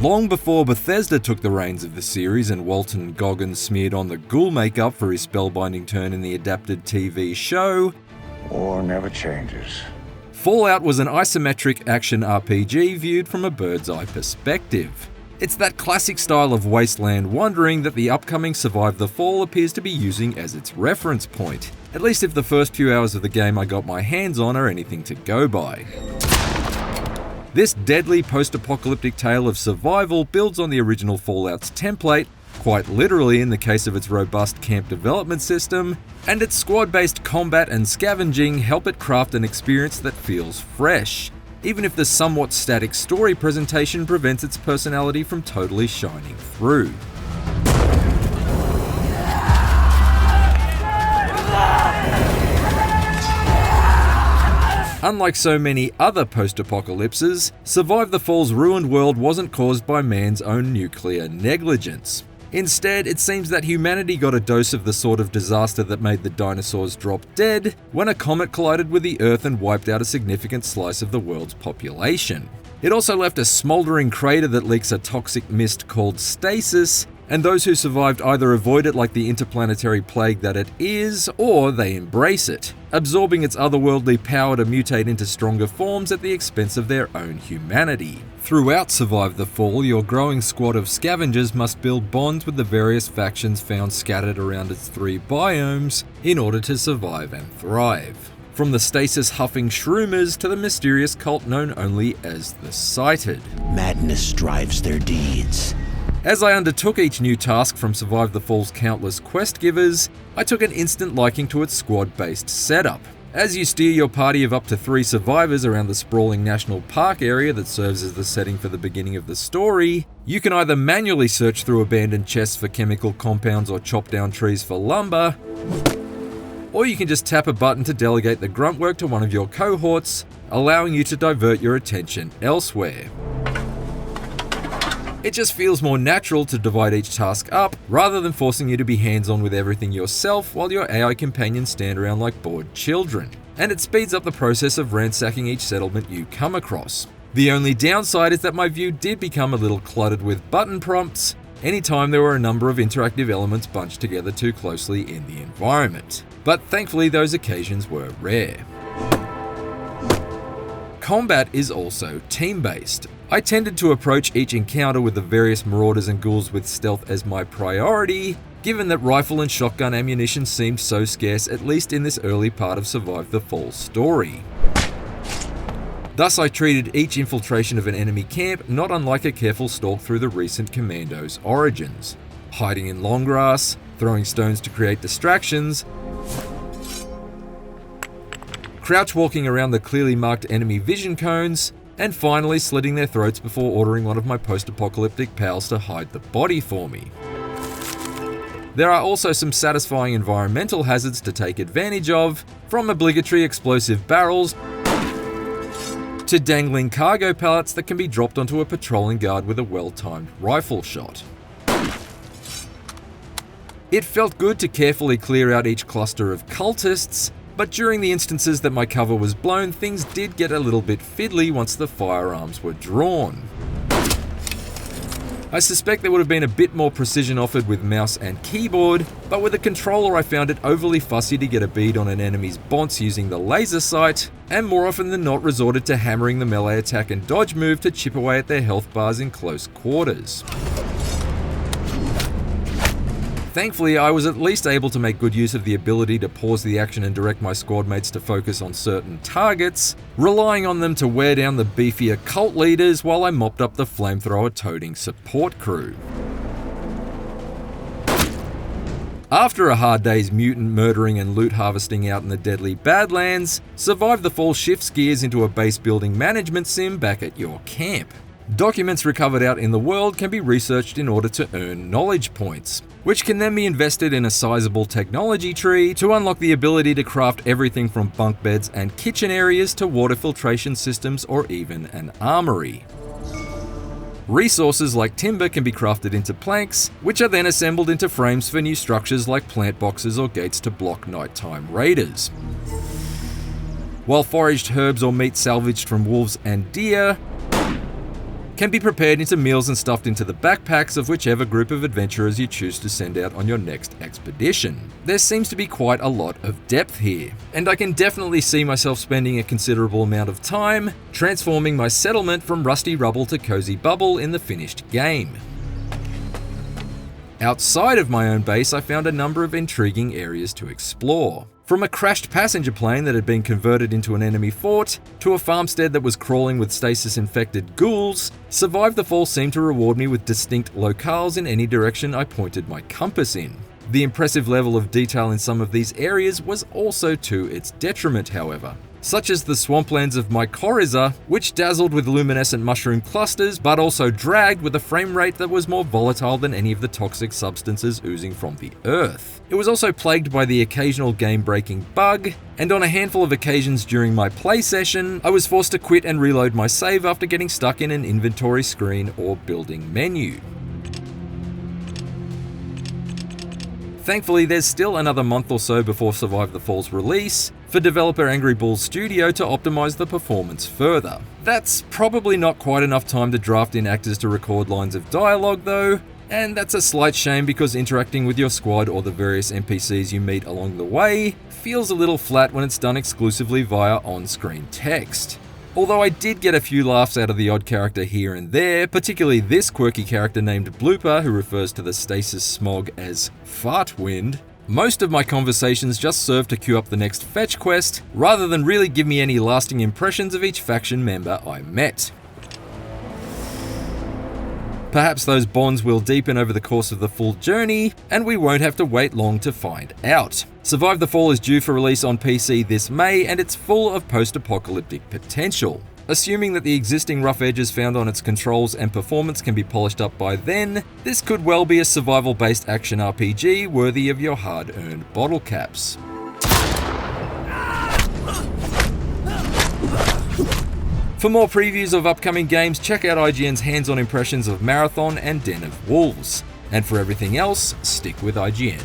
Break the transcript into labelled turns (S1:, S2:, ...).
S1: Long before Bethesda took the reins of the series and Walton Goggins smeared on the ghoul makeup for his spellbinding turn in the adapted TV show,
S2: war never changes.
S1: Fallout was an isometric action RPG viewed from a bird's eye perspective. It's that classic style of wasteland-wandering that the upcoming Survive the Fall appears to be using as its reference point, at least if the first few hours of the game I got my hands on are anything to go by. This deadly post-apocalyptic tale of survival builds on the original Fallout's template, quite literally in the case of its robust camp development system, and its squad-based combat and scavenging help it craft an experience that feels fresh, even if the somewhat static story presentation prevents its personality from totally shining through. Unlike so many other post-apocalypses, Survive the Fall's ruined world wasn't caused by man's own nuclear negligence. Instead, it seems that humanity got a dose of the sort of disaster that made the dinosaurs drop dead when a comet collided with the Earth and wiped out a significant slice of the world's population. It also left a smouldering crater that leaks a toxic mist called stasis, and those who survived either avoid it like the interplanetary plague that it is, or they embrace it, absorbing its otherworldly power to mutate into stronger forms at the expense of their own humanity. Throughout Survive the Fall, your growing squad of scavengers must build bonds with the various factions found scattered around its 3 biomes in order to survive and thrive. From the stasis-huffing shroomers to the mysterious cult known only as the Sighted.
S3: Madness drives their deeds.
S1: As I undertook each new task from Survive the Fall's countless quest givers, I took an instant liking to its squad-based setup. As you steer your party of up to 3 survivors around the sprawling national park area that serves as the setting for the beginning of the story, you can either manually search through abandoned chests for chemical compounds or chop down trees for lumber, or you can just tap a button to delegate the grunt work to one of your cohorts, allowing you to divert your attention elsewhere. It just feels more natural to divide each task up, rather than forcing you to be hands-on with everything yourself while your AI companions stand around like bored children. And it speeds up the process of ransacking each settlement you come across. The only downside is that my view did become a little cluttered with button prompts anytime there were a number of interactive elements bunched together too closely in the environment. But thankfully those occasions were rare. Combat is also team-based. I tended to approach each encounter with the various marauders and ghouls with stealth as my priority, given that rifle and shotgun ammunition seemed so scarce, at least in this early part of Survive the Fall story. Thus I treated each infiltration of an enemy camp not unlike a careful stalk through the recent Commando's origins, hiding in long grass, throwing stones to create distractions, crouch walking around the clearly marked enemy vision cones, and finally slitting their throats before ordering one of my post-apocalyptic pals to hide the body for me. There are also some satisfying environmental hazards to take advantage of, from obligatory explosive barrels to dangling cargo pallets that can be dropped onto a patrolling guard with a well-timed rifle shot. It felt good to carefully clear out each cluster of cultists, but during the instances that my cover was blown, things did get a little bit fiddly once the firearms were drawn. I suspect there would have been a bit more precision offered with mouse and keyboard, but with a controller I found it overly fussy to get a bead on an enemy's bonce using the laser sight, and more often than not resorted to hammering the melee attack and dodge move to chip away at their health bars in close quarters. Thankfully, I was at least able to make good use of the ability to pause the action and direct my squad mates to focus on certain targets, relying on them to wear down the beefier cult leaders while I mopped up the flamethrower-toting support crew. After a hard day's mutant murdering and loot harvesting out in the deadly Badlands, Survive the Fall shifts gears into a base building management sim back at your camp. Documents recovered out in the world can be researched in order to earn knowledge points, which can then be invested in a sizable technology tree to unlock the ability to craft everything from bunk beds and kitchen areas to water filtration systems or even an armory. Resources like timber can be crafted into planks, which are then assembled into frames for new structures like plant boxes or gates to block nighttime raiders. While foraged herbs or meat salvaged from wolves and deer can be prepared into meals and stuffed into the backpacks of whichever group of adventurers you choose to send out on your next expedition. There seems to be quite a lot of depth here, and I can definitely see myself spending a considerable amount of time transforming my settlement from rusty rubble to cozy bubble in the finished game. Outside of my own base, I found a number of intriguing areas to explore. From a crashed passenger plane that had been converted into an enemy fort, to a farmstead that was crawling with stasis-infected ghouls, Survive the Fall seemed to reward me with distinct locales in any direction I pointed my compass in. The impressive level of detail in some of these areas was also to its detriment, however, such as the swamplands of Mycorrhiza, which dazzled with luminescent mushroom clusters, but also dragged with a frame rate that was more volatile than any of the toxic substances oozing from the earth. It was also plagued by the occasional game-breaking bug, and on a handful of occasions during my play session, I was forced to quit and reload my save after getting stuck in an inventory screen or building menu. Thankfully, there's still another month or so before Survive the Fall's release for developer Angry Balls Studio to optimize the performance further. That's probably not quite enough time to draft in actors to record lines of dialogue though, and that's a slight shame because interacting with your squad or the various NPCs you meet along the way feels a little flat when it's done exclusively via on-screen text. Although I did get a few laughs out of the odd character here and there, particularly this quirky character named Blooper who refers to the stasis smog as Fart Wind, most of my conversations just serve to queue up the next fetch quest, rather than really give me any lasting impressions of each faction member I met. Perhaps those bonds will deepen over the course of the full journey, and we won't have to wait long to find out. Survive the Fall is due for release on PC this May, and it's full of post-apocalyptic potential. Assuming that the existing rough edges found on its controls and performance can be polished up by then, this could well be a survival-based action RPG worthy of your hard-earned bottle caps. For more previews of upcoming games, check out IGN's hands-on impressions of Marathon and Den of Wolves. And for everything else, stick with IGN.